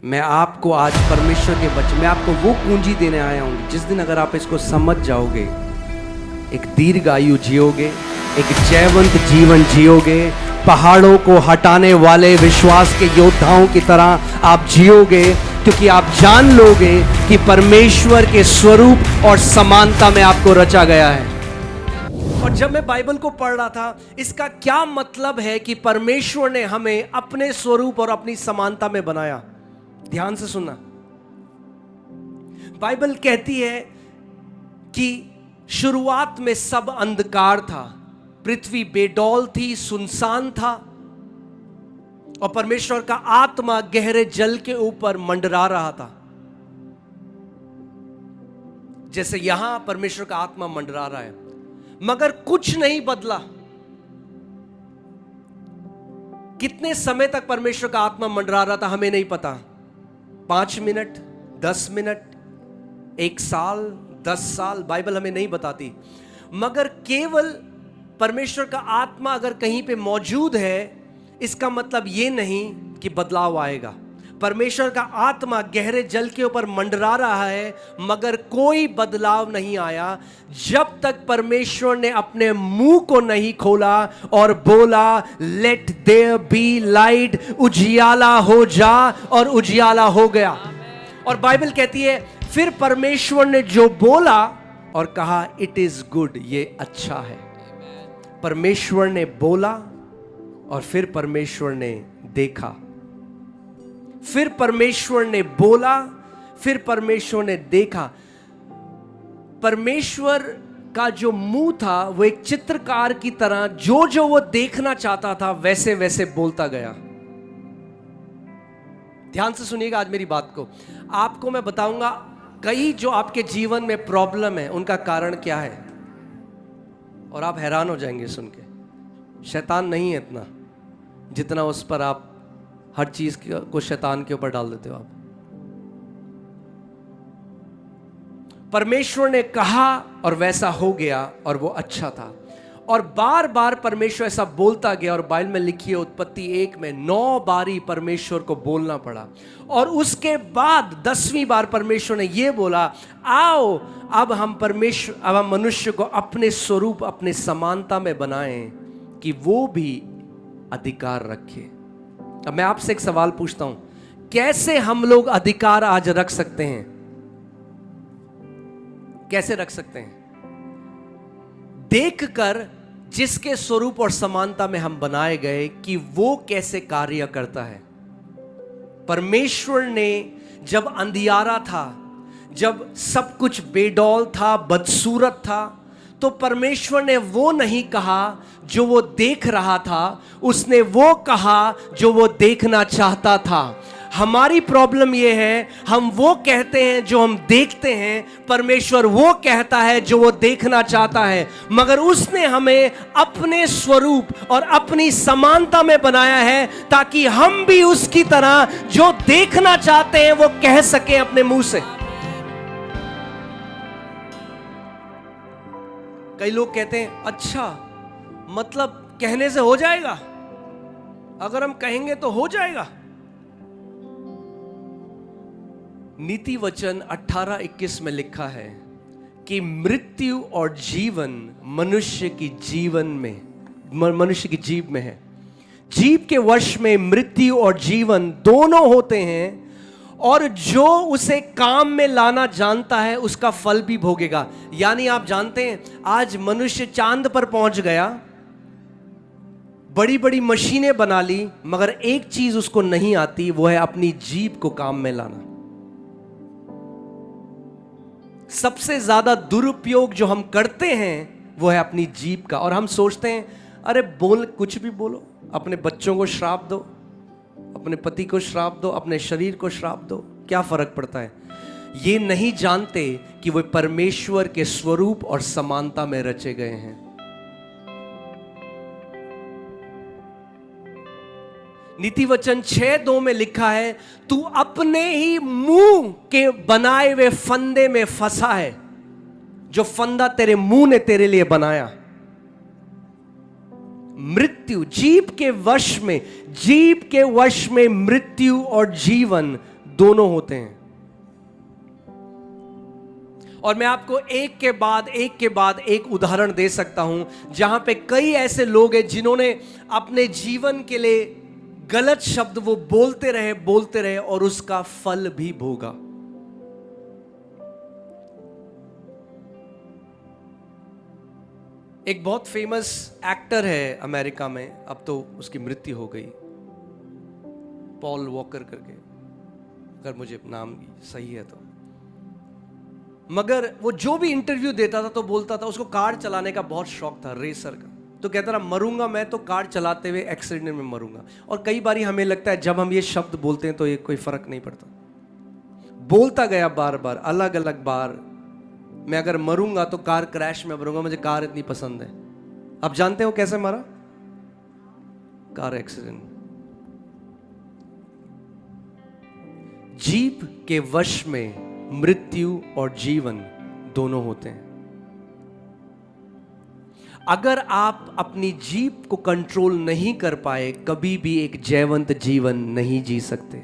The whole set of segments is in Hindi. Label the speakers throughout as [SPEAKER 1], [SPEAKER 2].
[SPEAKER 1] मैं आपको आज परमेश्वर के वचन में आपको वो कुंजी देने आया हूँ जिस दिन अगर आप इसको समझ जाओगे, एक दीर्घ आयु जियोगे, एक जयवंत जीवन जियोगे, पहाड़ों को हटाने वाले विश्वास के योद्धाओं की तरह आप जियोगे, क्योंकि आप जान लोगे कि परमेश्वर के स्वरूप और समानता में आपको रचा गया है। और जब मैं बाइबल को पढ़ रहा था, इसका क्या मतलब है कि परमेश्वर ने हमें अपने स्वरूप और अपनी समानता में बनाया। ध्यान से सुनना, बाइबल कहती है कि शुरुआत में सब अंधकार था, पृथ्वी बेडौल थी, सुनसान था, और परमेश्वर का आत्मा गहरे जल के ऊपर मंडरा रहा था। जैसे यहां परमेश्वर का आत्मा मंडरा रहा है, मगर कुछ नहीं बदला। कितने समय तक परमेश्वर का आत्मा मंडरा रहा था हमें नहीं पता। 5 मिनट, 10 मिनट, 1 साल, 10 साल, बाइबल हमें नहीं बताती। मगर केवल परमेश्वर का आत्मा अगर कहीं पे मौजूद है, इसका मतलब ये नहीं कि बदलाव आएगा। परमेश्वर का आत्मा गहरे जल के ऊपर मंडरा रहा है, मगर कोई बदलाव नहीं आया जब तक परमेश्वर ने अपने मुंह को नहीं खोला और बोला, लेट देयर बी लाइट, उजियाला हो जा, और उजियाला हो गया। और बाइबल कहती है फिर परमेश्वर ने जो बोला और कहा इट इज गुड, ये अच्छा है। परमेश्वर ने बोला और फिर परमेश्वर ने देखा, फिर परमेश्वर ने बोला, फिर परमेश्वर ने देखा। परमेश्वर का जो मुंह था वो एक चित्रकार की तरह जो जो वो देखना चाहता था वैसे वैसे बोलता गया। ध्यान से सुनिएगा आज मेरी बात को। आपको मैं बताऊंगा कई जो आपके जीवन में प्रॉब्लम है उनका कारण क्या है, और आप हैरान हो जाएंगे सुन के। शैतान नहीं है इतना जितना उस पर आप हर चीज को शैतान के ऊपर डाल देते हो आप। परमेश्वर ने कहा और वैसा हो गया और वो अच्छा था। और बार बार परमेश्वर ऐसा बोलता गया, और बाइबल में लिखी है उत्पत्ति 1 में 9 बारी परमेश्वर को बोलना पड़ा। और उसके बाद 10वीं बार परमेश्वर ने ये बोला, आओ अब हम मनुष्य को अपने स्वरूप, अपने समानता में बनाएं कि वो भी अधिकार रखे। अब मैं आपसे एक सवाल पूछता हूं, कैसे हम लोग अधिकार आज रख सकते हैं? कैसे रख सकते हैं? देखकर जिसके स्वरूप और समानता में हम बनाए गए कि वो कैसे कार्य करता है। परमेश्वर ने जब अंधियारा था, जब सब कुछ बेडौल था, बदसूरत था, तो परमेश्वर ने वो नहीं कहा जो वो देख रहा था, उसने वो कहा जो वो देखना चाहता था। हमारी प्रॉब्लम ये है, हम वो कहते हैं जो हम देखते हैं, परमेश्वर वो कहता है जो वो देखना चाहता है। मगर उसने हमें अपने स्वरूप और अपनी समानता में बनाया है ताकि हम भी उसकी तरह जो देखना चाहते हैं वो कह सकें अपने मुंह से। कई लोग कहते हैं अच्छा, मतलब कहने से हो जाएगा, अगर हम कहेंगे तो हो जाएगा। नीति वचन 18:21 में लिखा है कि मृत्यु और जीवन मनुष्य की जीभ में है। जीभ के वश में मृत्यु और जीवन दोनों होते हैं, और जो उसे काम में लाना जानता है उसका फल भी भोगेगा। यानी आप जानते हैं आज मनुष्य चांद पर पहुंच गया, बड़ी बड़ी मशीनें बना ली, मगर एक चीज उसको नहीं आती, वो है अपनी जीभ को काम में लाना। सबसे ज्यादा दुरुपयोग जो हम करते हैं वो है अपनी जीभ का। और हम सोचते हैं अरे बोल, कुछ भी बोलो, अपने बच्चों को श्राप दो, अपने पति को श्राप दो, अपने शरीर को श्राप दो, क्या फर्क पड़ता है? ये नहीं जानते कि वे परमेश्वर के स्वरूप और समानता में रचे गए हैं। नीति वचन 6:2 में लिखा है, तू अपने ही मुंह के बनाए हुए फंदे में फंसा है, जो फंदा तेरे मुंह ने तेरे लिए बनाया। मृत्यु, जीभ के वश में मृत्यु और जीवन दोनों होते हैं। और मैं आपको एक के बाद एक उदाहरण दे सकता हूं जहां पे कई ऐसे लोग हैं जिन्होंने अपने जीवन के लिए गलत शब्द वो बोलते रहे और उसका फल भी भोगा। एक बहुत फेमस एक्टर है अमेरिका में, अब तो उसकी मृत्यु हो गई, पॉल वॉकर करके, अगर मुझे नाम सही है तो। मगर वो जो भी इंटरव्यू देता था तो बोलता था उसको कार चलाने का बहुत शौक था, रेसर का। तो कहता रहा मरूंगा मैं तो कार चलाते हुए एक्सीडेंट में मरूंगा। और कई बारी हमें लगता है जब हम ये शब्द बोलते हैं तो ये कोई फर्क नहीं पड़ता। बोलता गया बार बार, अलग अलग बार, मैं अगर मरूंगा तो कार क्रैश में मरूंगा, मुझे कार इतनी पसंद है। आप जानते हो कैसे मरा? Car accident. जीभ के वश में मृत्यु और जीवन दोनों होते हैं। अगर आप अपनी जीभ को कंट्रोल नहीं कर पाए, कभी भी एक जयवंत जीवन नहीं जी सकते।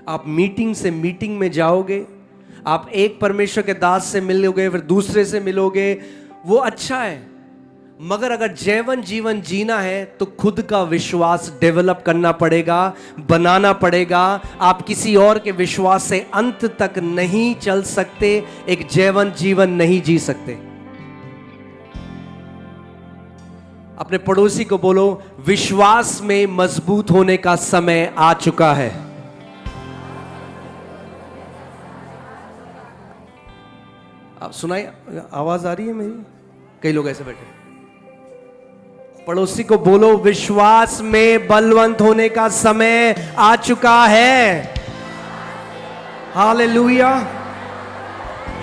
[SPEAKER 1] आप मीटिंग से मीटिंग में जाओगे, आप एक परमेश्वर के दास से मिलोगे, फिर दूसरे से मिलोगे, वो अच्छा है। मगर अगर जयवंत जीवन जीना है तो खुद का विश्वास डेवलप करना पड़ेगा, बनाना पड़ेगा। आप किसी और के विश्वास से अंत तक नहीं चल सकते, एक जयवंत जीवन नहीं जी सकते। अपने पड़ोसी को बोलो, विश्वास में मजबूत होने का समय आ चुका है। आप सुनाई आवाज आ रही है मेरी? कई लोग ऐसे बैठे। पड़ोसी को बोलो, विश्वास में बलवंत होने का समय आ चुका है। हालेलुया।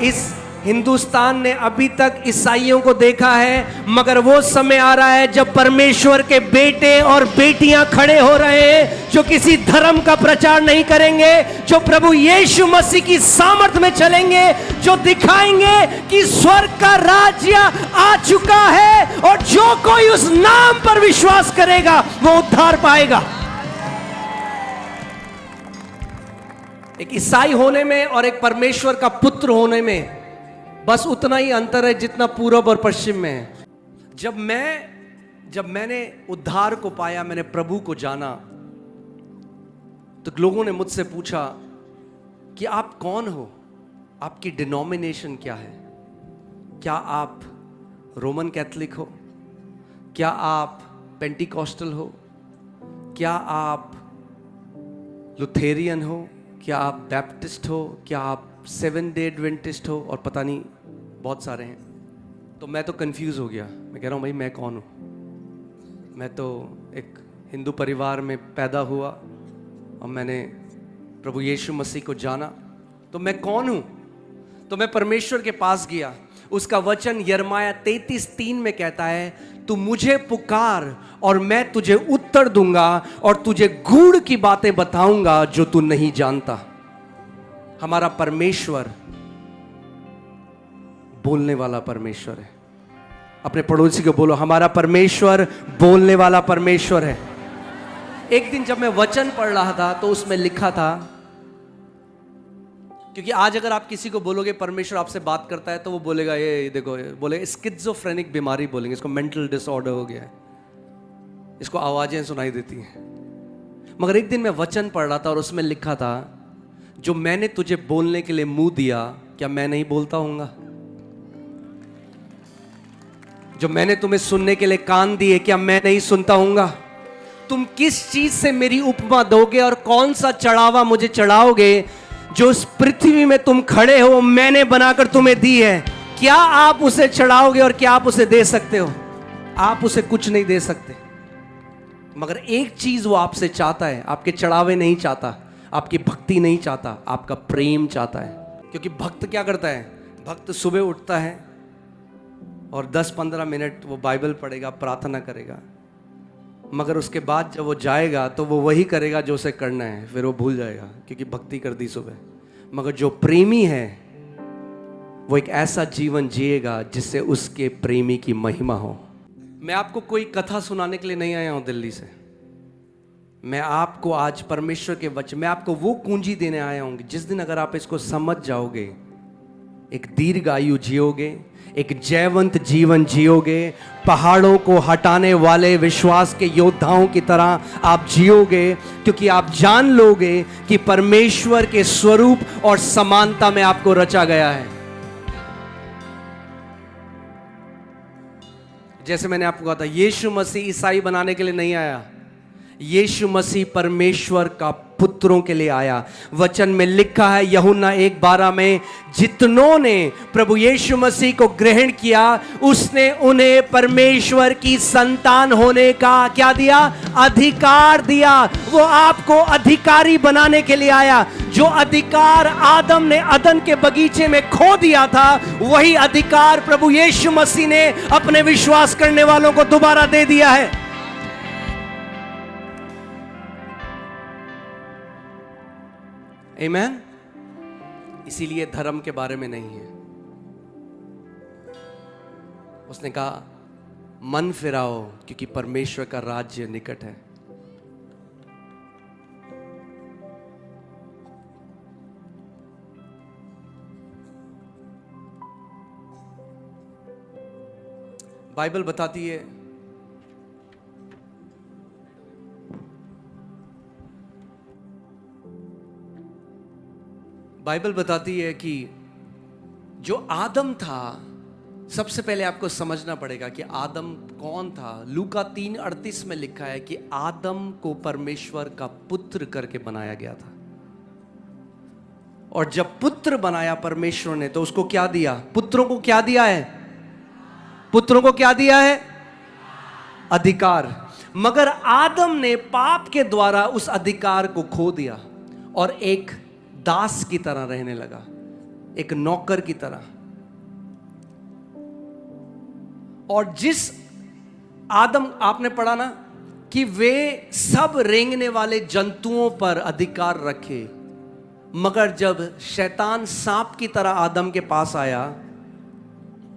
[SPEAKER 1] इस हिंदुस्तान ने अभी तक ईसाइयों को देखा है, मगर वो समय आ रहा है जब परमेश्वर के बेटे और बेटियां खड़े हो रहे हैं, जो किसी धर्म का प्रचार नहीं करेंगे, जो प्रभु यीशु मसीह की सामर्थ में चलेंगे, जो दिखाएंगे कि स्वर्ग का राज्य आ चुका है और जो कोई उस नाम पर विश्वास करेगा वो उद्धार पाएगा। एक ईसाई होने में और एक परमेश्वर का पुत्र होने में बस उतना ही अंतर है जितना पूरब और पश्चिम में है। जब मैंने उद्धार को पाया, मैंने प्रभु को जाना, तो लोगों ने मुझसे पूछा कि आप कौन हो, आपकी डिनोमिनेशन क्या है, क्या आप रोमन कैथोलिक हो, क्या आप पेंटिकॉस्टल हो, क्या आप लुथेरियन हो, क्या आप बैप्टिस्ट हो, क्या आप 7 डे एडवेंटिस्ट हो, और पता नहीं बहुत सारे हैं। तो मैं तो कंफ्यूज हो गया। मैं कह रहा हूँ भाई मैं कौन हूँ? मैं तो एक हिंदू परिवार में पैदा हुआ और मैंने प्रभु यीशु मसीह को जाना, तो मैं कौन हूँ? तो मैं परमेश्वर के पास गया। उसका वचन यिर्मयाह 33:3 में कहता है, तू मुझे पुकार और मैं तुझे उत्तर दूंगा और तुझे गूढ़ की बातें बताऊंगा जो तू नहीं जानता। हमारा परमेश्वर बोलने वाला परमेश्वर है। अपने पड़ोसी को बोलो, हमारा परमेश्वर बोलने वाला परमेश्वर है। एक दिन जब मैं वचन पढ़ रहा था तो उसमें लिखा था, क्योंकि आज अगर आप किसी को बोलोगे परमेश्वर आपसे बात करता है तो वो बोलेगा, ये देखो, बोले स्किज़ोफ्रेनिक बीमारी बोलेंगे, इसको मेंटल डिसऑर्डर हो गया है, इसको आवाजें सुनाई देती हैं। मगर एक दिन मैं वचन पढ़ रहा था और उसमें लिखा था, जो मैंने तुझे बोलने के लिए मुंह दिया, क्या मैं नहीं बोलता हूंगा? जो मैंने तुम्हें सुनने के लिए कान दिए, क्या मैं नहीं सुनता हूंगा? तुम किस चीज से मेरी उपमा दोगे और कौन सा चढ़ावा मुझे चढ़ाओगे? जो उस पृथ्वी में तुम खड़े हो मैंने बनाकर तुम्हें दी है, क्या आप उसे चढ़ाओगे और क्या आप उसे दे सकते हो? आप उसे कुछ नहीं दे सकते। मगर एक चीज वो आपसे चाहता है, आपके चढ़ावे नहीं चाहता, आपकी भक्ति नहीं चाहता, आपका प्रेम चाहता है। क्योंकि भक्त क्या करता है? भक्त सुबह उठता है और 10-15 मिनट वो बाइबल पढ़ेगा, प्रार्थना करेगा, मगर उसके बाद जब वो जाएगा तो वो वही करेगा जो उसे करना है, फिर वो भूल जाएगा क्योंकि भक्ति कर दी सुबह। मगर जो प्रेमी है वो एक ऐसा जीवन जिएगा जिससे उसके प्रेमी की महिमा हो। मैं आपको कोई कथा सुनाने के लिए नहीं आया हूं दिल्ली से, मैं आपको आज परमेश्वर के वचन, मैं आपको वो कुंजी देने आया हूँ, जिस दिन अगर आप इसको समझ जाओगे, एक दीर्घ आयु जियोगे, एक जयवंत जीवन जियोगे, पहाड़ों को हटाने वाले विश्वास के योद्धाओं की तरह आप जियोगे, क्योंकि आप जान लोगे कि परमेश्वर के स्वरूप और समानता में आपको रचा गया है। जैसे मैंने आपको कहा था, यीशु मसीह ईसाई बनाने के लिए नहीं आया, यीशु मसीह परमेश्वर का पुत्रों के लिए आया। वचन में लिखा है यूहन्ना 1:12 में, जितनों ने प्रभु यीशु मसीह को ग्रहण किया उसने उन्हें परमेश्वर की संतान होने का क्या दिया? अधिकार दिया। वो आपको अधिकारी बनाने के लिए आया। जो अधिकार आदम ने अदन के बगीचे में खो दिया था, वही अधिकार प्रभु यीशु मसीह ने अपने विश्वास करने वालों को दोबारा दे दिया है। आमीन। इसीलिए धर्म के बारे में नहीं है। उसने कहा मन फिराओ, क्योंकि परमेश्वर का राज्य निकट है। बाइबल बताती है, बाइबल बताती है कि जो आदम था, सबसे पहले आपको समझना पड़ेगा कि आदम कौन था। लूका 3:38 में लिखा है कि आदम को परमेश्वर का पुत्र करके बनाया गया था। और जब पुत्र बनाया परमेश्वर ने, तो उसको क्या दिया? पुत्रों को क्या दिया है? पुत्रों को क्या दिया है? अधिकार। मगर आदम ने पाप के द्वारा उस अधिकार को खो दिया और एक दास की तरह रहने लगा, एक नौकर की तरह। और जिस आदम, आपने पढ़ा ना कि वे सब रेंगने वाले जंतुओं पर अधिकार रखे, मगर जब शैतान सांप की तरह आदम के पास आया,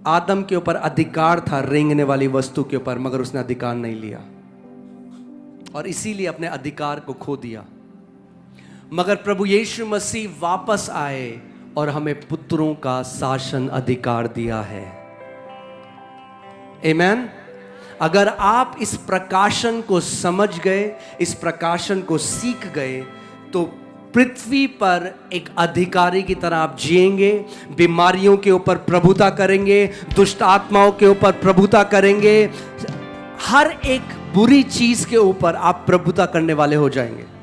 [SPEAKER 1] आदम के ऊपर अधिकार था रेंगने वाली वस्तु के ऊपर, मगर उसने अधिकार नहीं लिया और इसीलिए अपने अधिकार को खो दिया। मगर प्रभु यीशु मसीह वापस आए और हमें पुत्रों का शासन अधिकार दिया है। आमीन। अगर आप इस प्रकाशन को समझ गए, इस प्रकाशन को सीख गए, तो पृथ्वी पर एक अधिकारी की तरह आप जिएंगे, बीमारियों के ऊपर प्रभुता करेंगे, दुष्ट आत्माओं के ऊपर प्रभुता करेंगे, हर एक बुरी चीज के ऊपर आप प्रभुता करने वाले हो जाएंगे।